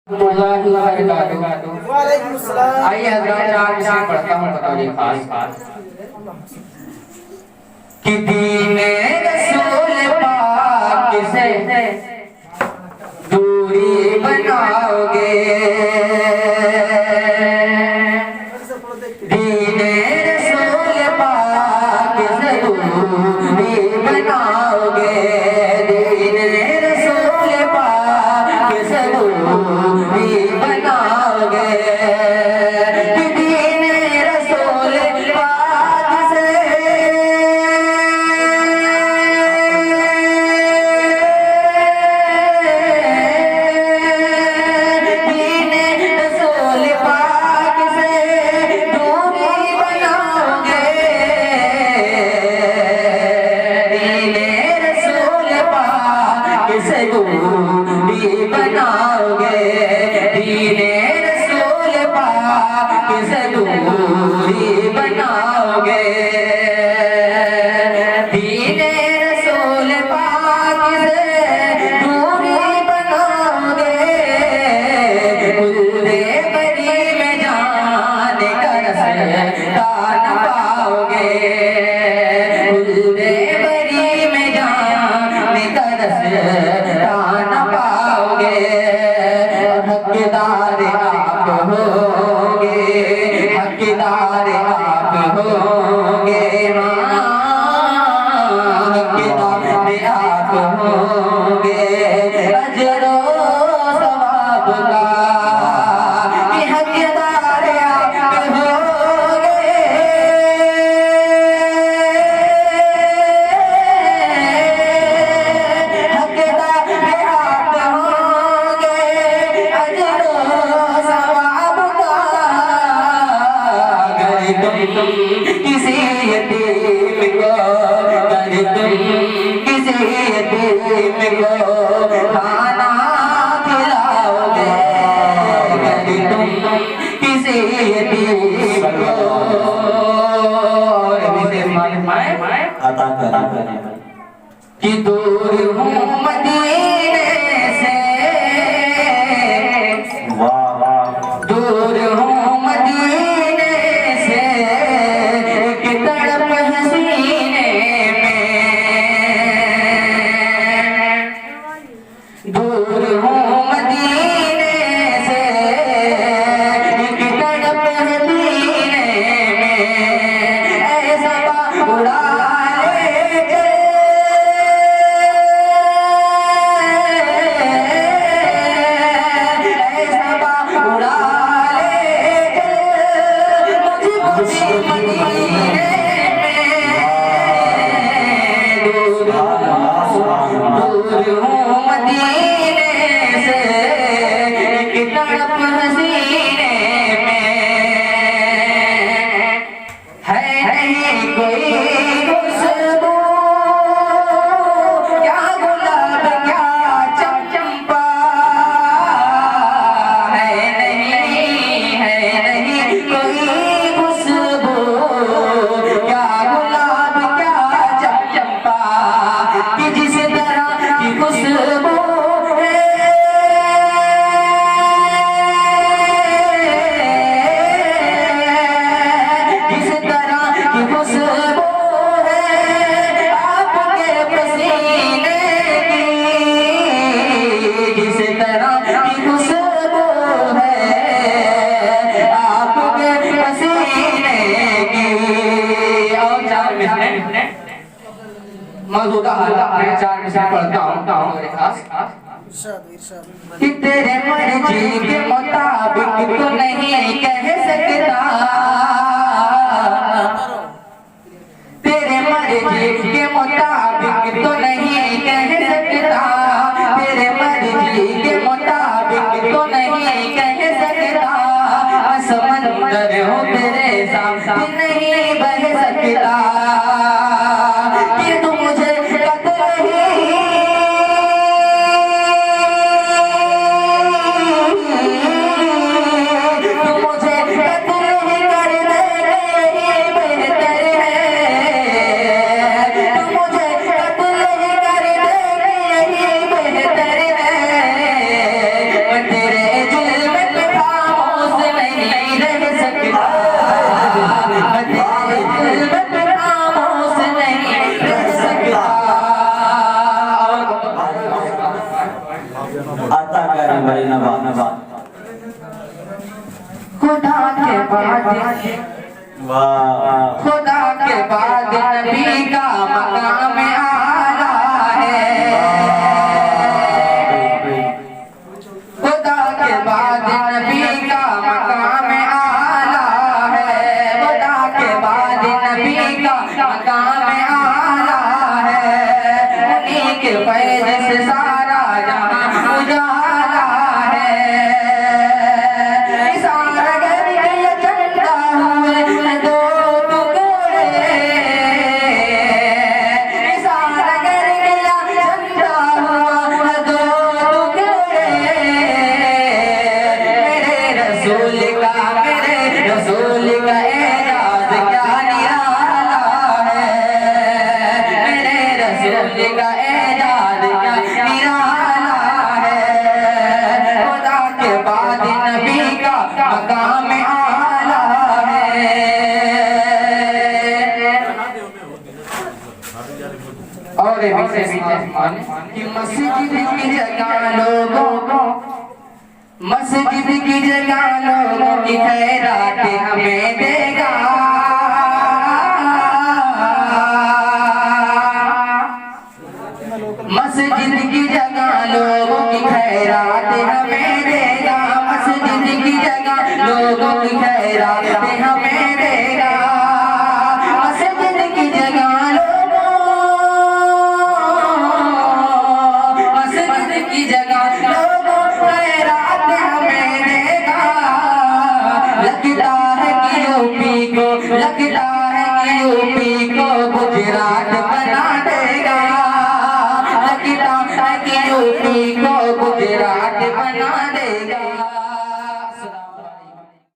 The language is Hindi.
आइए हजरत चार से पढ़ता हूँ बताइए खास कि दीने रसूल पाक से दूरी बनाओगे, दीने रसूल पाक से दूरी बनाओगे, दीने रसूल पाक से दूरी बनाओगे, कि दूर हूँ मदीने से, दूर हूँ मदीने से, कि तड़प हसीने में, दूर हूँ मदीने से, कि तड़प हसीने में, ऐसा उड़ा कि तेरे मर्जी के मुताबिक तो नहीं कह सकता, तेरे मर्जी के मुताबिक तो नहीं कह सकता, तेरे मर्जी के मुताबिक तो नहीं कह सकता, समंदर हो तेरे सामने नहीं बह सकता, कि तू मुझे तेरे खुदा के बाद खुदा के बाद नबी का मकाम आला है। खुदा के बाद नबी का मकाम आला है। खुदा के बाद नबी का मकाम आला है। उन्हीं के फैज़ से सारा जहां उजाला है। सारा घर ये चंदा हुए दो टुकड़े, सारा घर ये चंदा हुआ दो टुकड़े। मेरे रसूल का एजाज़ क्या निराला है। मेरे रसूल का एजाज़ क्या निराला है। खुदा के बाद नबी का मकाम आला है। और कि मस्जिद की जगह लोगों को, मस्जिद की जगह लोगों की खैरात हमें देगा। मस्जिद की जगह लोगों की खैरात हमें देगा। मस्जिद की जगह लोगों की खैरात हमें देगा। मस्जिद की जगह मस्जिद की जगह लोगों खैरात हमें देगा। लगता है कि यूपी को, लगता है कि